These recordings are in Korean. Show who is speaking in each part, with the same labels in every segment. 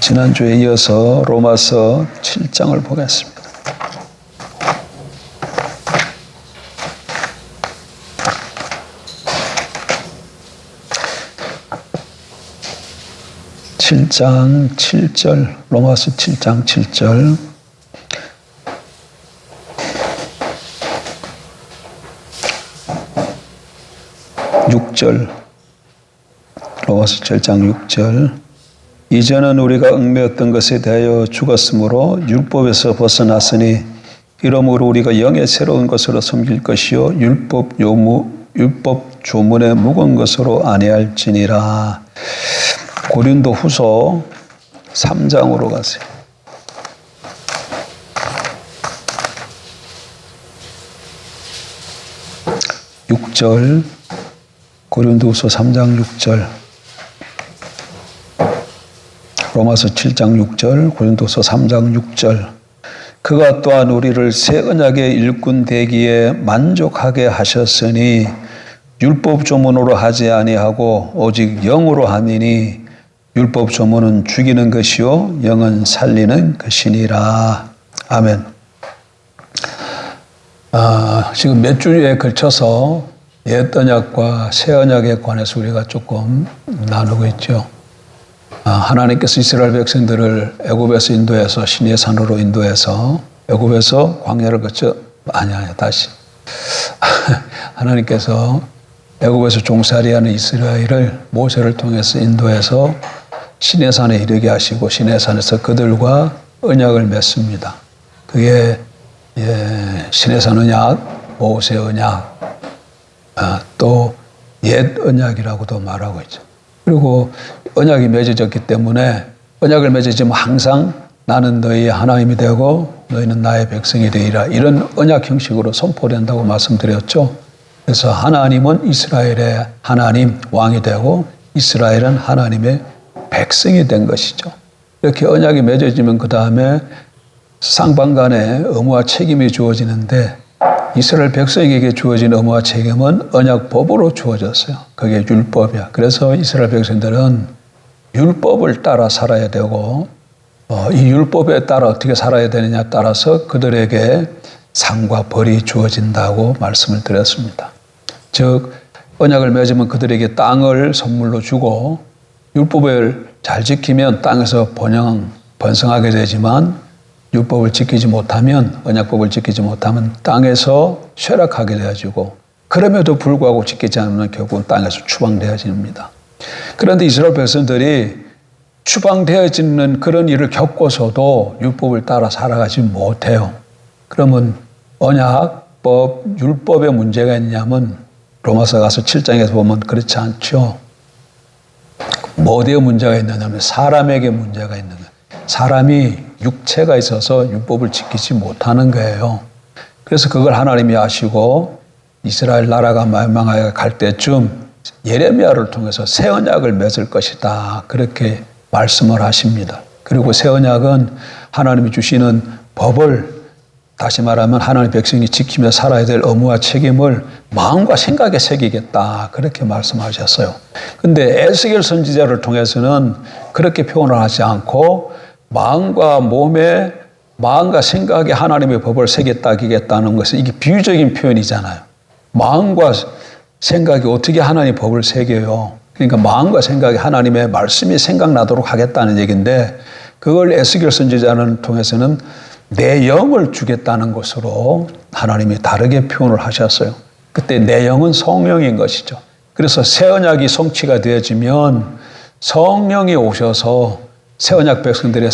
Speaker 1: 지난주에 이어서 로마서 7장을 보겠습니다. 로마서 7장 7절. 로마서 7장 6절. 이제는 우리가 얽매였던 것에 대하여 죽었으므로 율법에서 벗어났으니 이러므로 우리가 영의 새로운 것으로 섬길 것이요 율법 조문의 묵은 것으로 아니할지니라. 고린도 후서 3장으로 가세요. 고린도 후서 3장 6절. 로마서 7장 6절, 고린도서 3장 6절. 그가 또한 우리를 새 언약의 일꾼 되기에 만족하게 하셨으니 율법 조문으로 하지 아니하고 오직 영으로 함이니 율법 조문은 죽이는 것이요 영은 살리는 것이니라. 아멘. 지금 몇 주에 걸쳐서 옛 언약과 새 언약에 관해서 우리가 조금 나누고 있죠. 하나님께서 이스라엘 백성들을 애굽에서 인도해서 시내의 산으로 인도해서 애굽에서 광야를 거쳐 다시 하나님께서 애굽에서 종살이하는 이스라엘을 모세를 통해서 인도해서 시내 산에 이르게 하시고 시내 산에서 그들과 언약을 맺습니다. 그게 시내 산 언약, 모세 언약, 또 옛 언약이라고도 말하고 있죠. 그리고 언약이 맺어졌기 때문에 언약을 맺어지면 항상 나는 너희의 하나님이 되고 너희는 나의 백성이 되리라. 이런 언약 형식으로 선포된다고 말씀드렸죠. 그래서 하나님은 이스라엘의 하나님 왕이 되고 이스라엘은 하나님의 백성이 된 것이죠. 이렇게 언약이 맺어지면 그 다음에 쌍방간에 의무와 책임이 주어지는데 이스라엘 백성에게 주어진 의무와 책임은 언약법으로 주어졌어요. 그게 율법이야. 그래서 이스라엘 백성들은 율법을 따라 살아야 되고 이 율법에 따라 어떻게 살아야 되느냐에 따라서 그들에게 상과 벌이 주어진다고 말씀을 드렸습니다. 즉 언약을 맺으면 그들에게 땅을 선물로 주고 율법을 잘 지키면 땅에서 번성하게 되지만 율법을 지키지 못하면, 언약법을 지키지 못하면 땅에서 쇠락하게 되어지고 그럼에도 불구하고 지키지 않으면 결국은 땅에서 추방되어집니다. 그런데 이스라엘 백성들이 추방되어지는 그런 일을 겪고서도 율법을 따라 살아가지 못해요. 그러면 언약법, 율법에 문제가 있냐면 로마서 가서 7장에서 보면 그렇지 않죠. 어디에 문제가 있느냐면 사람에게 문제가 있는 거예요. 사람이 육체가 있어서 율법을 지키지 못하는 거예요. 그래서 그걸 하나님이 아시고 이스라엘 나라가 멸망하여 갈 때쯤 예레미야를 통해서 새 언약을 맺을 것이다. 그렇게 말씀을 하십니다. 그리고 새 언약은 하나님이 주시는 법을 다시 말하면 하나님의 백성이 지키며 살아야 될 의무와 책임을 마음과 생각에 새기겠다. 그렇게 말씀하셨어요. 근데 에스겔 선지자를 통해서는 그렇게 표현을 하지 않고 마음과 생각에 하나님의 법을 새겼다는 것은 이게 비유적인 표현이잖아요. 마음과 생각이 어떻게 하나님의 법을 새겨요? 그러니까 마음과 생각에 하나님의 말씀이 생각나도록 하겠다는 얘기인데 그걸 에스겔 선지자를 통해서는 내 영을 주겠다는 것으로 하나님이 다르게 표현을 하셨어요. 그때 내 영은 성령인 것이죠. 그래서 새 언약이 성취가 되어지면 성령이 오셔서 새 언약 백성들의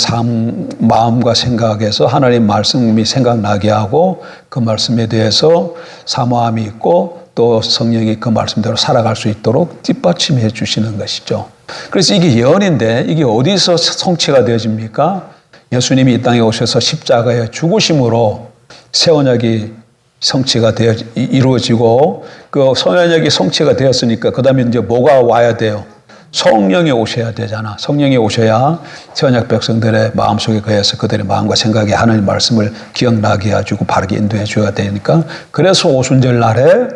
Speaker 1: 마음과 생각에서 하나님 말씀이 생각나게 하고 그 말씀에 대해서 사모함이 있고 또 성령이 그 말씀대로 살아갈 수 있도록 뒷받침해 주시는 것이죠. 그래서 이게 예언인데 이게 어디서 성취가 되어집니까? 예수님이 이 땅에 오셔서 십자가에 죽으심으로 새 언약이 성취가 이루어지고 그 새 언약이 성취가 되었으니까 그 다음에 이제 뭐가 와야 돼요? 성령이 오셔야 되잖아. 성령이 오셔야 새 언약 백성들의 마음속에 거해서 그들의 마음과 생각에 하나님 말씀을 기억나게 해주고 바르게 인도해 줘야 되니까 그래서 오순절 날에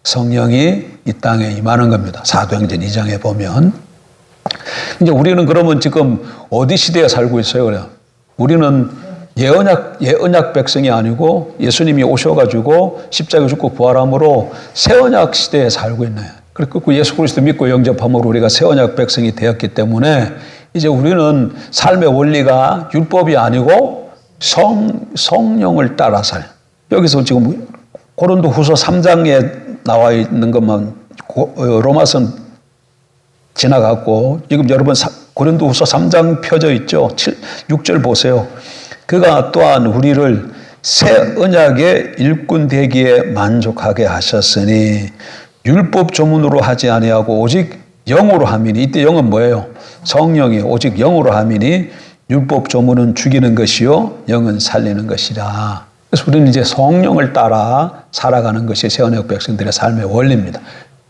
Speaker 1: 성령이 이 땅에 임하는 겁니다. 사도행전 2장에 보면 이제 우리는 그러면 지금 어디 시대에 살고 있어요? 그래요. 우리는 예언약 백성이 아니고 예수님이 오셔가지고 십자가 죽고 부활함으로 새언약 시대에 살고 있네요. 그리고 예수 그리스도 믿고 영접함으로 우리가 새언약 백성이 되었기 때문에 이제 우리는 삶의 원리가 율법이 아니고 성령을 따라 살. 여기서 지금 고린도후서 3장에 나와 있는 것만 로마서는 지나갔고 지금 여러분 고린도후서 3장 펴져 있죠. 6절 보세요. 그가 또한 우리를 새 언약의 일꾼 되기에 만족하게 하셨으니 율법 조문으로 하지 아니하고 오직 영으로 함이니. 이때 영은 뭐예요? 성령이 오직 영으로 함이니 율법 조문은 죽이는 것이요 영은 살리는 것이라. 그래서 우리는 이제 성령을 따라 살아가는 것이 새 언약 백성들의 삶의 원리입니다.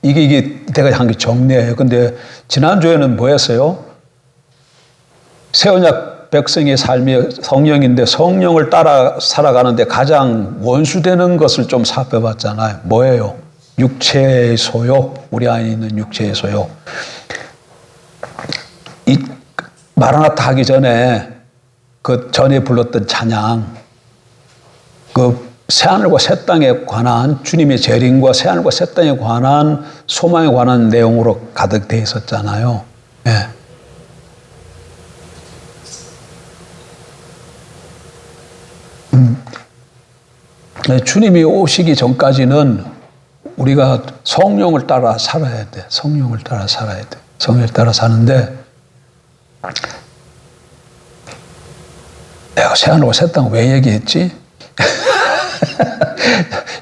Speaker 1: 이게 내가 한 게 정리예요. 근데 지난주에는 뭐였어요? 새 언약 백성의 삶이 성령인데 성령을 따라 살아가는데 가장 원수되는 것을 좀 살펴봤잖아요. 뭐예요? 육체의 소욕, 우리 안에 있는 육체의 소욕. 이 마라나타 하기 전에 그 전에 불렀던 찬양, 그 새하늘과 새 땅에 관한 주님의 재림과 새하늘과 새 땅에 관한 소망에 관한 내용으로 가득 돼 있었잖아요. 네. 주님이 오시기 전까지는 우리가 성령을 따라 살아야 돼. 성령을 따라 살아야 돼. 성령을 따라 사는데 내가 새하늘과 새 땅 왜 얘기했지?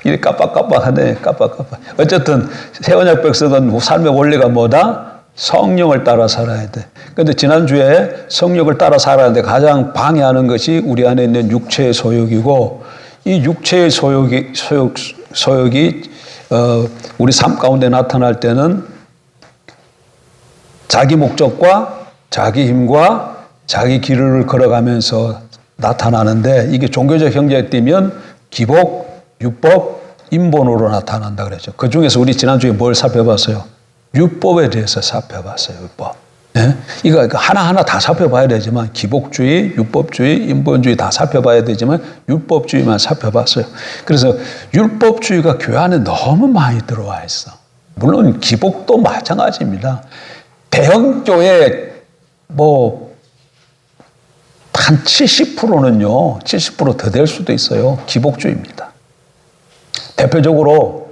Speaker 1: 이게 깜빡깜빡하네. 깜빡깜빡. 어쨌든 새 언약 백성은 삶의 원리가 뭐다? 성령을 따라 살아야 돼. 그런데 지난주에 성령을 따라 살아야하는데 가장 방해하는 것이 우리 안에 있는 육체의 소욕이고 이 육체의 소욕이 우리 삶 가운데 나타날 때는 자기 목적과 자기 힘과 자기 길을 걸어가면서 나타나는데 이게 종교적 형제에 띄면 기복, 율법, 인본으로 나타난다 그랬죠. 그 중에서 우리 지난주에 뭘 살펴봤어요? 율법에 대해서 살펴봤어요. 율법. 네? 이거 하나하나 다 살펴봐야 되지만 기복주의, 율법주의, 인본주의 다 살펴봐야 되지만 율법주의만 살펴봤어요. 그래서 율법주의가 교회 안에 너무 많이 들어와 있어. 물론 기복도 마찬가지입니다. 대형교회 한 70%는요, 70% 더 될 수도 있어요. 기복주의입니다. 대표적으로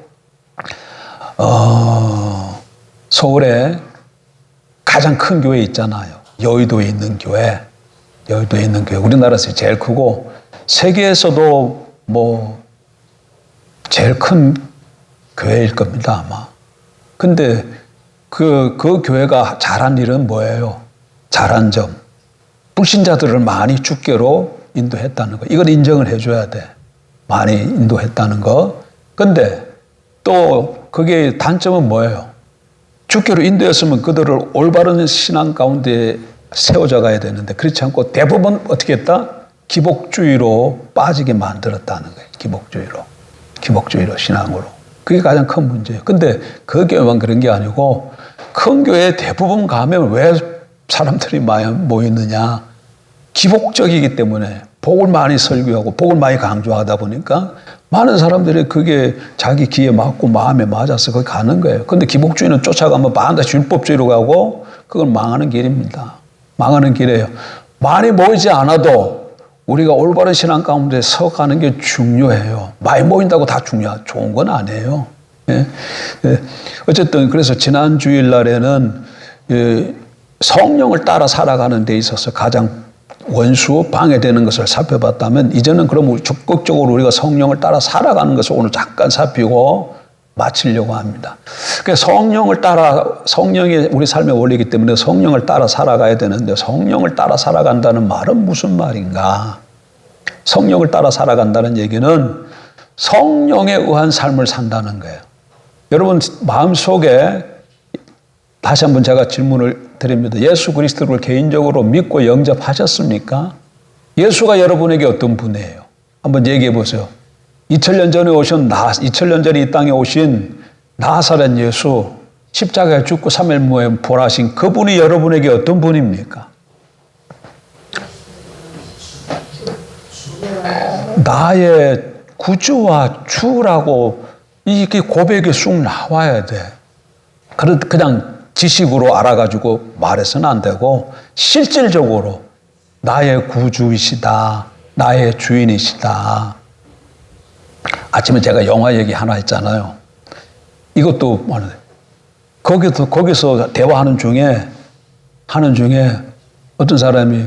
Speaker 1: 서울에 가장 큰 교회 있잖아요. 여의도에 있는 교회. 우리나라에서 제일 크고 세계에서도 제일 큰 교회일 겁니다, 아마. 근데 그 교회가 잘한 일은 뭐예요? 잘한 점. 불신자들을 많이 주께로 인도했다는 거. 이걸 인정을 해줘야 돼. 많이 인도했다는 거. 근데 또 그게 단점은 뭐예요? 주께로 인도했으면 그들을 올바른 신앙 가운데 세워져 가야 되는데 그렇지 않고 대부분 어떻게 했다? 기복주의로 빠지게 만들었다는 거예요. 기복주의로 신앙으로. 그게 가장 큰 문제예요. 근데 그 교회만 그런 게 아니고 큰 교회에 대부분 가면 왜 사람들이 많이 모이느냐? 기복적이기 때문에 복을 많이 설교하고 복을 많이 강조하다 보니까 많은 사람들이 그게 자기 귀에 맞고 마음에 맞아서 거기 가는 거예요. 근데 기복주의는 쫓아가면 반드시 율법주의로 가고 그건 망하는 길입니다. 망하는 길이에요. 많이 모이지 않아도 우리가 올바른 신앙 가운데 서가는 게 중요해요. 많이 모인다고 다 좋은 건 아니에요. 예? 어쨌든 그래서 지난 주일 날에는 성령을 따라 살아가는 데 있어서 가장 원수 방해되는 것을 살펴봤다면 이제는 그럼 적극적으로 우리가 성령을 따라 살아가는 것을 오늘 잠깐 살피고 마치려고 합니다. 성령이 우리 삶의 원리이기 때문에 성령을 따라 살아가야 되는데 성령을 따라 살아간다는 말은 무슨 말인가? 성령을 따라 살아간다는 얘기는 성령에 의한 삶을 산다는 거예요. 여러분 마음속에 다시 한번 제가 질문을 드립니다. 예수 그리스도를 개인적으로 믿고 영접하셨습니까? 예수가 여러분에게 어떤 분이에요? 한번 얘기해 보세요. 2000년 전에 이 땅에 오신 나사렛 예수, 십자가에 죽고 3일 후에 부활하신 그분이 여러분에게 어떤 분입니까? 나의 구주와 주라고 이게 고백이 쑥 나와야 돼. 그냥 지식으로 알아가지고 말해서는 안 되고 실질적으로 나의 구주이시다. 나의 주인이시다. 아침에 제가 영화 얘기 하나 했잖아요. 이것도 거기서 대화하는 중에 어떤 사람이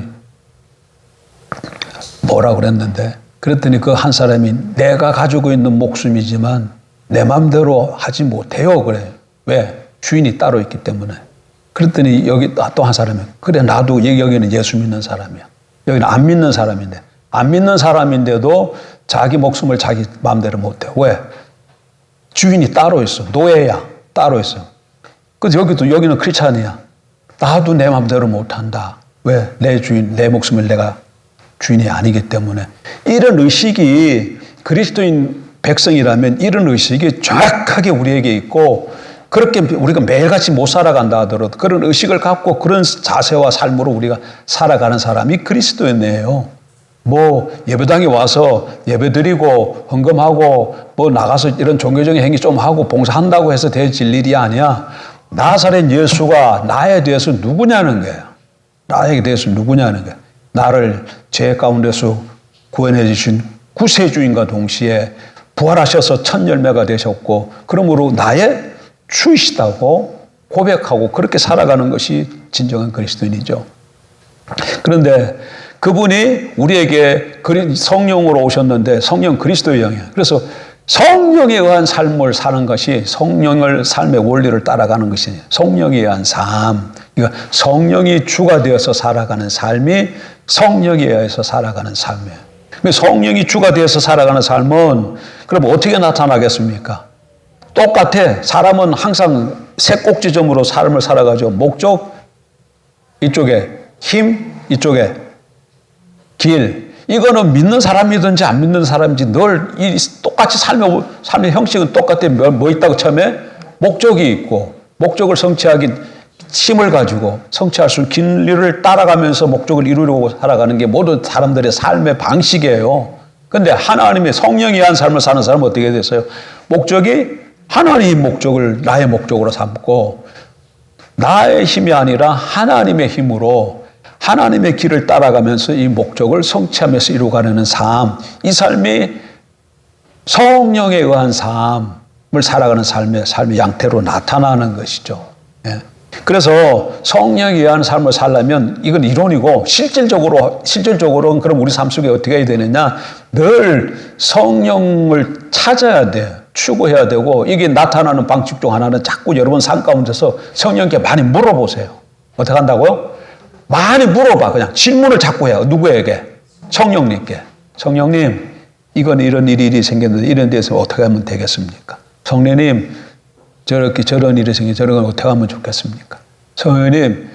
Speaker 1: 뭐라 그랬는데 그랬더니 그 한 사람이 내가 가지고 있는 목숨이지만 내 마음대로 하지 못해요. 그래. 왜? 주인이 따로 있기 때문에. 그랬더니 여기 또 한 사람이 그래 나도 여기는 예수 믿는 사람이야. 여기는 안 믿는 사람인데 안 믿는 사람인데도 자기 목숨을 자기 마음대로 못해. 왜? 주인이 따로 있어. 노예야. 따로 있어. 그래서 여기는 크리스찬이야. 나도 내 마음대로 못한다. 왜? 내 주인, 내 목숨을 내가 주인이 아니기 때문에. 이런 의식이 그리스도인 백성이라면 이런 의식이 정확하게 우리에게 있고 그렇게 우리가 매일같이 못 살아간다 하더라도 그런 의식을 갖고 그런 자세와 삶으로 우리가 살아가는 사람이 그리스도인이에요. 뭐 예배당에 와서 예배드리고 헌금하고 뭐 나가서 이런 종교적인 행위 좀 하고 봉사한다고 해서 되질 일이 아니야. 나사렛 예수가 나에 대해서 누구냐는 거야. 나에 대해서 누구냐는 거야. 나를 죄 가운데서 구원해 주신 구세주인과 동시에 부활하셔서 첫 열매가 되셨고 그러므로 나의 주이시다고 고백하고 그렇게 살아가는 것이 진정한 그리스도인이죠. 그런데 그분이 우리에게 성령으로 오셨는데 성령 그리스도의 영이에요. 그래서 성령에 의한 삶을 사는 것이 성령을 삶의 원리를 따라가는 것이에요. 성령에 의한 삶. 그러니까 성령이 주가 되어서 살아가는 삶이 성령에 의해서 살아가는 삶이에요. 성령이 주가 되어서 살아가는 삶은 그럼 어떻게 나타나겠습니까? 똑같아. 사람은 항상 세 꼭지점으로 삶을 살아가죠. 목적, 이쪽에 힘, 이쪽에 길. 이거는 믿는 사람이든지 안 믿는 사람인지 늘 똑같이 삶의 형식은 똑같아. 뭐 있다고 처음에? 목적이 있고 목적을 성취하기 힘을 가지고 성취할 수 있는 길을 따라가면서 목적을 이루려고 살아가는 게 모든 사람들의 삶의 방식이에요. 그런데 하나님의 성령이 한 삶을 사는 사람은 어떻게 됐어요? 목적이 하나님의 목적을 나의 목적으로 삼고 나의 힘이 아니라 하나님의 힘으로 하나님의 길을 따라가면서 이 목적을 성취하면서 이루어가는 삶, 이 삶이 성령에 의한 삶을 살아가는 삶의 양태로 나타나는 것이죠. 예. 그래서 성령에 의한 삶을 살려면 이건 이론이고 실질적으로는 그럼 우리 삶 속에 어떻게 해야 되느냐? 늘 성령을 찾아야 돼. 추구해야 되고 이게 나타나는 방식 중 하나는 자꾸 여러분 삶 가운데서 성령께 많이 물어보세요. 어떻게 한다고요? 많이 물어봐. 그냥 질문을 자꾸 해요. 누구에게? 성령님께. 성령님, 이건 이런 일이 생겼는데 이런 데서 어떻게 하면 되겠습니까? 성령님, 저런 일이 생겨 저런 건 어떻게 하면 좋겠습니까? 성령님,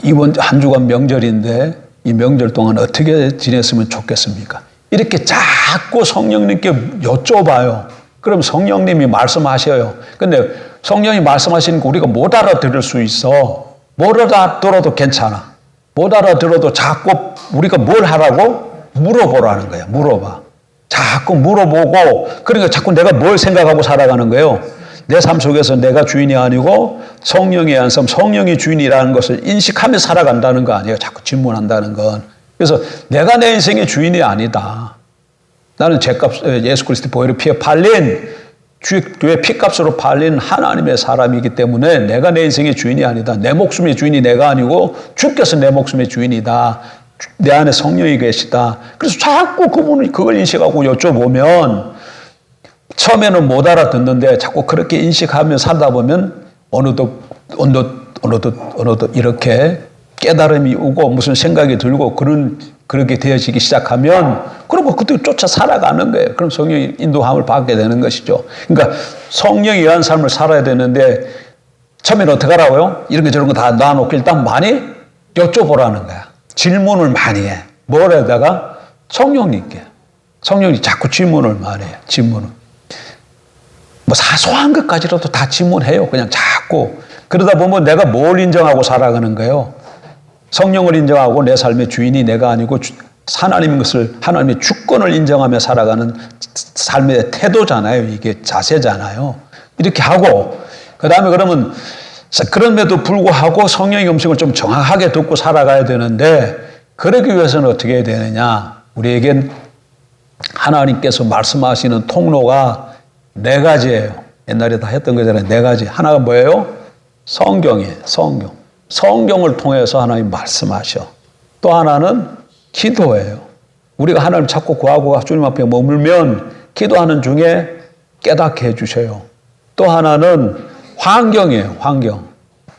Speaker 1: 이번 한 주간 명절인데 이 명절 동안 어떻게 지냈으면 좋겠습니까? 이렇게 자꾸 성령님께 여쭤봐요. 그럼 성령님이 말씀하셔요. 근데 성령이 말씀하시는 거 우리가 못 알아들을 수 있어. 못 알아들어도 괜찮아. 못 알아들어도 자꾸 우리가 뭘 하라고? 물어보라는 거야. 물어봐. 자꾸 물어보고 그러니까 자꾸 내가 뭘 생각하고 살아가는 거예요. 내 삶 속에서 내가 주인이 아니고 성령의 한 삶, 성령이 주인이라는 것을 인식하며 살아간다는 거 아니에요. 자꾸 질문한다는 건. 그래서 내가 내 인생의 주인이 아니다. 나는 예수 그리스도 보혈의 피에 팔린 주의 피값으로 팔린 하나님의 사람이기 때문에 내가 내 인생의 주인이 아니다. 내 목숨의 주인이 내가 아니고 주께서 내 목숨의 주인이다. 내 안에 성령이 계시다. 그래서 자꾸 그분이 그걸 인식하고 여쭤보면 처음에는 못 알아듣는데 자꾸 그렇게 인식하며 살다 보면 어느덧 이렇게 깨달음이 오고 무슨 생각이 들고 그렇게 되어지기 시작하면 그리고 그때 쫓아 살아가는 거예요. 그럼 성령의 인도함을 받게 되는 것이죠. 그러니까 성령에 의한 삶을 살아야 되는데 처음에는 어떻게 하라고요? 이런 거 저런 거 다 놔놓고 일단 많이 여쭤보라는 거야. 질문을 많이 해.– 성령님께. 성령이 자꾸 질문을 많이 해. 질문을. 뭐 사소한 것까지라도 다 질문해요. 그냥 자꾸. 그러다 보면 내가 뭘 인정하고 살아가는 거예요. 성령을 인정하고 내 삶의 주인이 내가 아니고 하나님인 것을, 하나님의 주권을 인정하며 살아가는 삶의 태도잖아요. 이게 자세잖아요. 이렇게 하고, 그 다음에 그러면 그럼에도 불구하고 성령의 음성을 좀 정확하게 듣고 살아가야 되는데, 그러기 위해서는 어떻게 해야 되느냐. 우리에겐 하나님께서 말씀하시는 통로가 네 가지예요. 옛날에 다 했던 거잖아요. 네 가지. 하나가 뭐예요? 성경이에요. 성경. 성경을 통해서 하나님 말씀하셔. 또 하나는 기도예요. 우리가 하나님 찾고 구하고 주님 앞에 머물면 기도하는 중에 깨닫게 해주셔요. 또 하나는 환경이에요. 환경.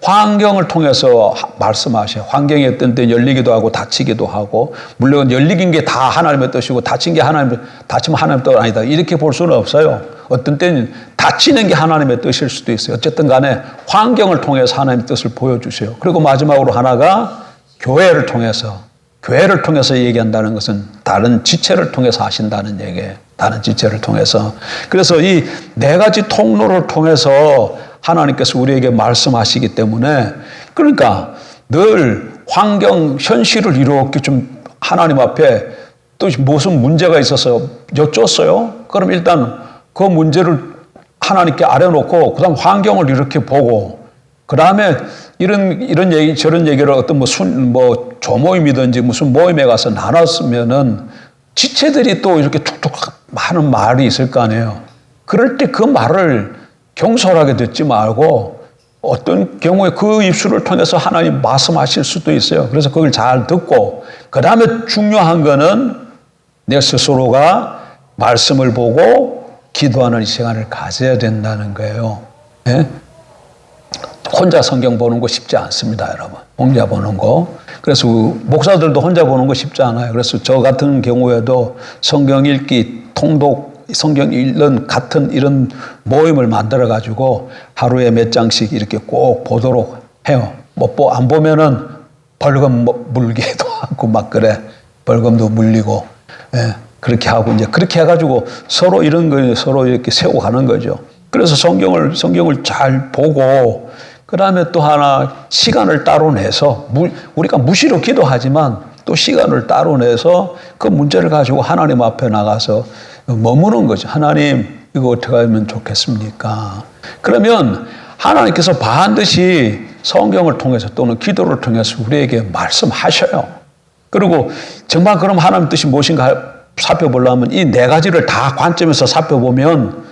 Speaker 1: 환경을 통해서 말씀하셔요. 환경이 어떤 때 열리기도 하고 닫히기도 하고, 물론 열리긴 게 다 하나님의 뜻이고 닫힌 게 닫히면 하나님의 뜻 아니다. 이렇게 볼 수는 없어요. 어떤 때는 닫히는 게 하나님의 뜻일 수도 있어요. 어쨌든 간에 환경을 통해서 하나님의 뜻을 보여주세요. 그리고 마지막으로 하나가 교회를 통해서 얘기한다는 것은 다른 지체를 통해서 하신다는 얘기예요. 다른 지체를 통해서. 그래서 이 네 가지 통로를 통해서 하나님께서 우리에게 말씀하시기 때문에, 그러니까 늘 환경, 현실을 이렇게 좀 하나님 앞에 또 무슨 문제가 있어서 여쭸어요? 그럼 일단 그 문제를 하나님께 아려놓고, 그 다음 환경을 이렇게 보고, 그 다음에 이런 얘기, 저런 얘기를 어떤 뭐 조모임이든지 무슨 모임에 가서 나눴으면은 지체들이 또 이렇게 툭툭 하는 말이 있을 거 아니에요. 그럴 때 그 말을 경솔하게 듣지 말고 어떤 경우에 그 입술을 통해서 하나님 말씀하실 수도 있어요. 그래서 그걸 잘 듣고, 그 다음에 중요한 거는 내 스스로가 말씀을 보고 기도하는 시간을 가져야 된다는 거예요. 네? 혼자 성경 보는 거 쉽지 않습니다, 여러분. 혼자 보는 거. 그래서 목사들도 혼자 보는 거 쉽지 않아요. 그래서 저 같은 경우에도 성경 읽기, 통독, 성경 읽는 같은 이런 모임을 만들어가지고 하루에 몇 장씩 이렇게 꼭 보도록 해요. 뭐 안 보면은 벌금 물기도 하고 막 그래. 벌금도 물리고. 예, 그렇게 하고 이제 그렇게 해가지고 서로 이런 거 서로 이렇게 세우고 가는 거죠. 그래서 성경을 잘 보고, 그 다음에 또 하나 시간을 따로 내서, 우리가 무시로 기도하지만 또 시간을 따로 내서 그 문제를 가지고 하나님 앞에 나가서 머무는 거죠. 하나님, 이거 어떻게 하면 좋겠습니까? 그러면 하나님께서 반드시 성경을 통해서 또는 기도를 통해서 우리에게 말씀하셔요. 그리고 정말 그럼 하나님 뜻이 무엇인가 살펴보려면 이 네 가지를 다 관점에서 살펴보면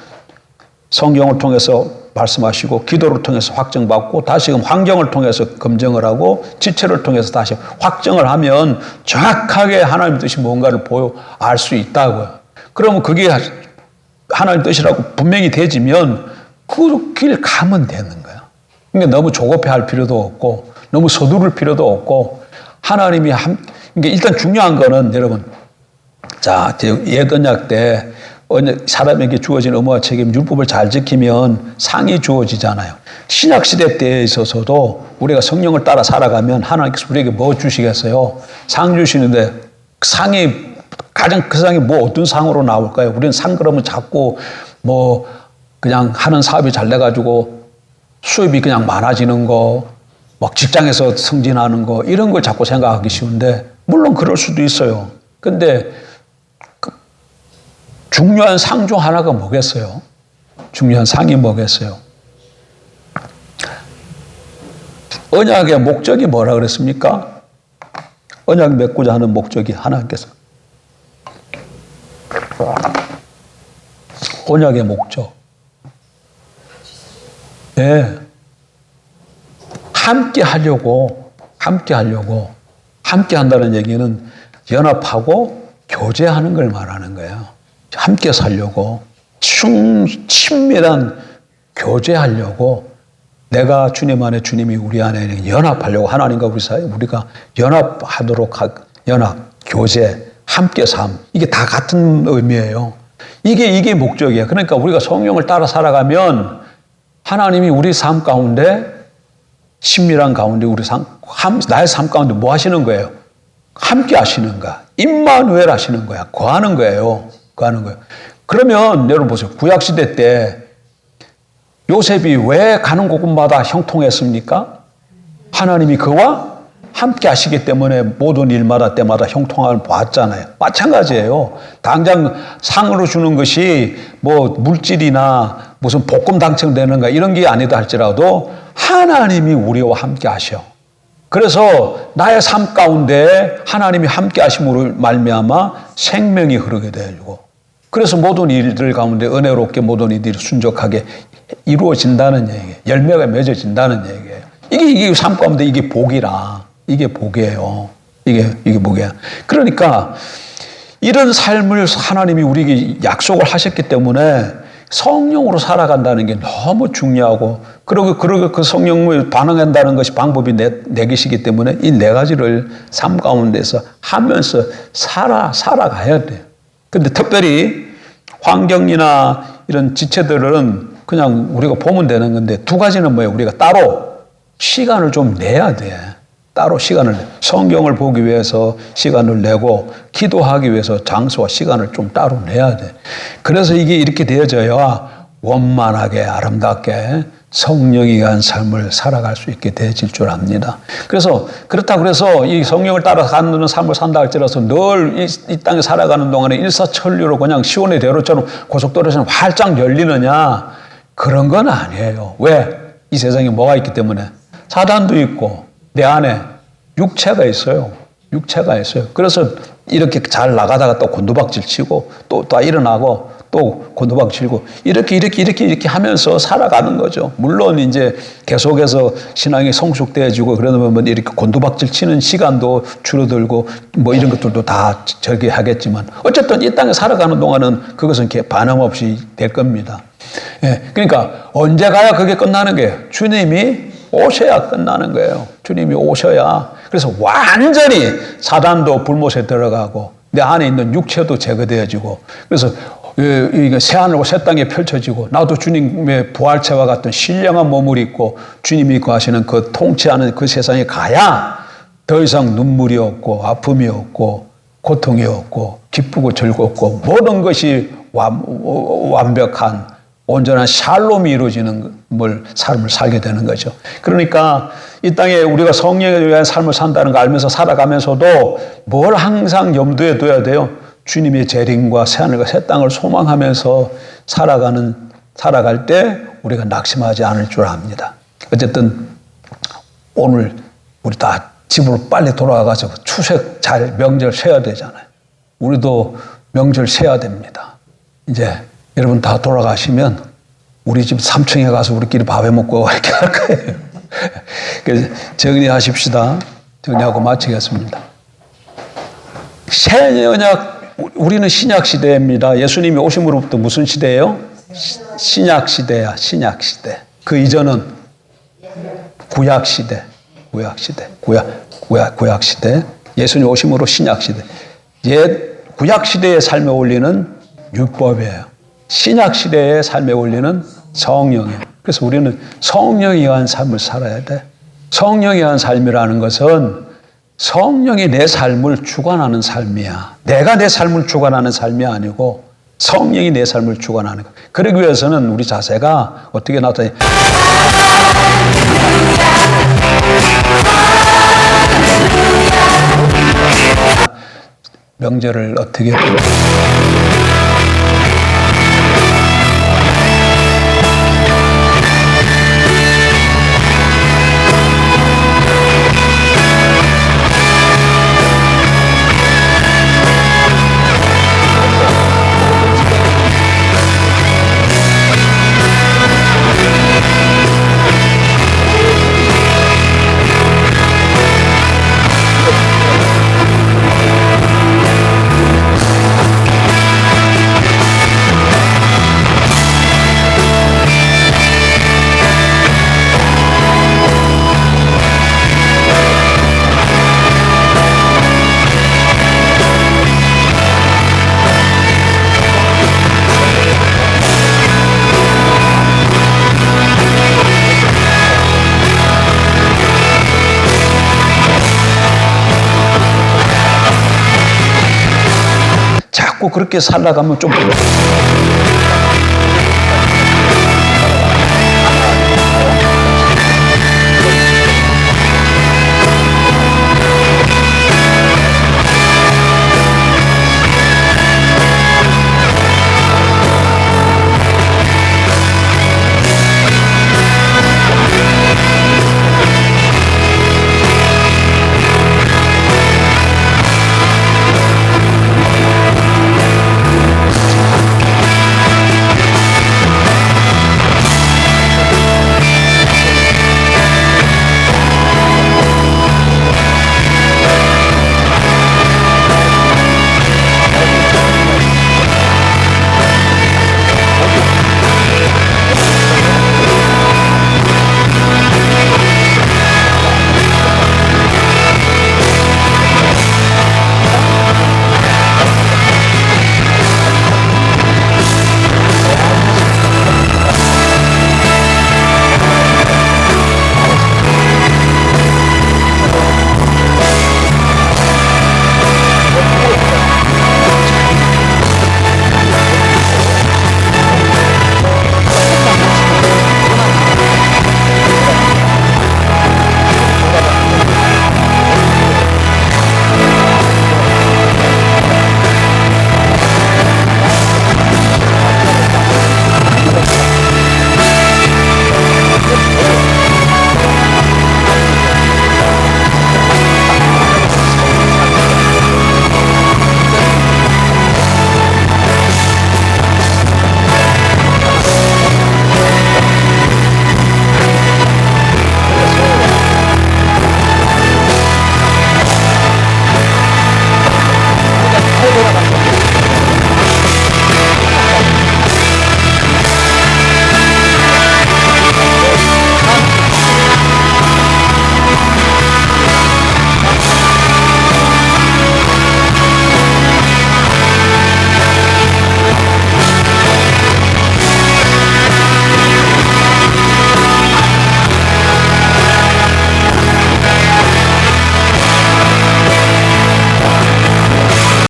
Speaker 1: 성경을 통해서 말씀하시고, 기도를 통해서 확정받고, 다시금 환경을 통해서 검증을 하고, 지체를 통해서 다시 확정을 하면 정확하게 하나님 뜻이 뭔가를 알 수 있다고요. 그러면 그게 하나님 뜻이라고 분명히 되지면 그 길 가면 되는 거야. 그러니까 너무 조급해할 필요도 없고, 너무 서두를 필요도 없고, 하나님이 그러니까 일단 중요한 거는 여러분, 자, 옛 언약 때 사람에게 주어진 의무와 책임, 율법을 잘 지키면 상이 주어지잖아요. 신약 시대 때에 있어서도 우리가 성령을 따라 살아가면 하나님께서 우리에게 뭐 주시겠어요? 상 주시는데 상이 가장 그 상이 뭐 어떤 상으로 나올까요? 우리는 상 그러면 자꾸 뭐 그냥 하는 사업이 잘 돼가지고 수입이 그냥 많아지는 거, 막 직장에서 승진하는 거, 이런 걸 자꾸 생각하기 쉬운데, 물론 그럴 수도 있어요. 근데 중요한 상 중 하나가 뭐겠어요? 중요한 상이 뭐겠어요? 언약의 목적이 뭐라 그랬습니까? 언약 맺고자 하는 목적이 하나님께서. 언약의 목적. 네. 함께 하려고 함께 한다는 얘기는 연합하고 교제하는 걸 말하는 거예요. 함께 살려고, 친밀한 교제하려고, 내가 주님 안에 주님이 우리 안에 연합하려고, 하나님과 우리 사이 우리가 연합하도록, 연합, 교제, 함께 삶, 이게 다 같은 의미예요. 이게 목적이에요. 그러니까 우리가 성령을 따라 살아가면 하나님이 우리 삶 가운데, 친밀한 가운데 나의 삶 가운데 뭐 하시는 거예요? 함께 하시는 거야. 임마누엘 하시는 거야. 거하는 거예요. 그러면 여러분 보세요. 구약시대 때 요셉이 왜 가는 곳마다 형통했습니까? 하나님이 그와 함께 하시기 때문에 모든 일마다 때마다 형통함을 봤잖아요. 마찬가지예요. 당장 상으로 주는 것이 뭐 물질이나 무슨 복권 당첨되는가 이런 게 아니다 할지라도 하나님이 우리와 함께 하셔. 그래서 나의 삶 가운데 하나님이 함께 하심으로 말미암아 생명이 흐르게 되고, 그래서 모든 일들 가운데 은혜롭게 모든 일들이 순적하게 이루어진다는 얘기예요. 열매가 맺어진다는 얘기예요. 이게 삶 가운데 이게 복이라. 이게 복이에요. 이게 복이야. 그러니까 이런 삶을 하나님이 우리에게 약속을 하셨기 때문에 성령으로 살아간다는 게 너무 중요하고, 그리고 그 성령을 반응한다는 것이 방법이 네 개시기 때문에 이 네 가지를 삶 가운데서 하면서 살아가야 돼요. 근데 특별히 환경이나 이런 지체들은 그냥 우리가 보면 되는 건데, 두 가지는 뭐예요? 우리가 따로 시간을 좀 내야 돼. 따로 시간을 성경을 보기 위해서 시간을 내고 기도하기 위해서 장소와 시간을 좀 따로 내야 돼. 그래서 이게 이렇게 되어져야 원만하게 아름답게 성령이 위한 삶을 살아갈 수 있게 되어질 줄 압니다. 그래서 그렇다고 해서 이 성령을 따라가는 삶을 산다 할지라도 늘 이 땅에 살아가는 동안에 일사천리로 그냥 시온의 대로처럼 고속도로처럼 활짝 열리느냐, 그런 건 아니에요. 왜? 이 세상에 뭐가 있기 때문에. 사단도 있고 내 안에 육체가 있어요. 육체가 있어요. 그래서 이렇게 잘 나가다가 또 곤두박질 치고 또 일어나고 또 곤두박질 치고 이렇게 하면서 살아가는 거죠. 물론 이제 계속해서 신앙이 성숙되어지고 그러면 이렇게 곤두박질 치는 시간도 줄어들고 뭐 이런 것들도 다 하겠지만 어쨌든 이 땅에 살아가는 동안은 그것은 반함없이 될 겁니다. 예, 그러니까 언제 가야 그게 끝나는 거예요? 주님이 오셔야 끝나는 거예요. 주님이 오셔야. 그래서 완전히 사단도 불못에 들어가고 내 안에 있는 육체도 제거되어지고, 그래서 새하늘과 새 땅에 펼쳐지고 나도 주님의 부활체와 같은 신령한 몸을 입고 주님이 거하시는 그 통치하는 그 세상에 가야 더 이상 눈물이 없고 아픔이 없고 고통이 없고 기쁘고 즐겁고 모든 것이 완벽한 온전한 샬롬이 이루어지는 삶을 살게 되는 거죠. 그러니까 이 땅에 우리가 성령에 대한 삶을 산다는 거 알면서 살아가면서도 뭘 항상 염두에 둬야 돼요? 주님의 재림과 새하늘과 새 땅을 소망하면서 살아갈 때 우리가 낙심하지 않을 줄 압니다. 어쨌든 오늘 우리 다 집으로 빨리 돌아가서 추석 잘 명절 쉬어야 되잖아요. 우리도 명절 쉬어야 됩니다. 이제 여러분 다 돌아가시면 우리 집 3층에 가서 우리끼리 밥해 먹고 이렇게 할 거예요. 그래서 정리하십시다. 정리하고 마치겠습니다. 새 언약, 우리는 신약 시대입니다. 예수님이 오심으로부터 무슨 시대예요? 신약 시대야. 신약 시대. 그 이전은 구약 시대. 구약 시대. 구약 시대. 예수님 오심으로 신약 시대. 옛 구약 시대의 삶에 어울리는 율법이에요. 신약 시대의 삶에 어울리는 성령이에요. 그래서 우리는 성령에 의한 삶을 살아야 돼. 성령에 의한 삶이라는 것은 성령이 내 삶을 주관하는 삶이야. 내가 내 삶을 주관하는 삶이 아니고 성령이 내 삶을 주관하는 것. 그러기 위해서는 우리 자세가 어떻게 나타나냐. 명절을 어떻게 자꾸 그렇게 살아가면 좀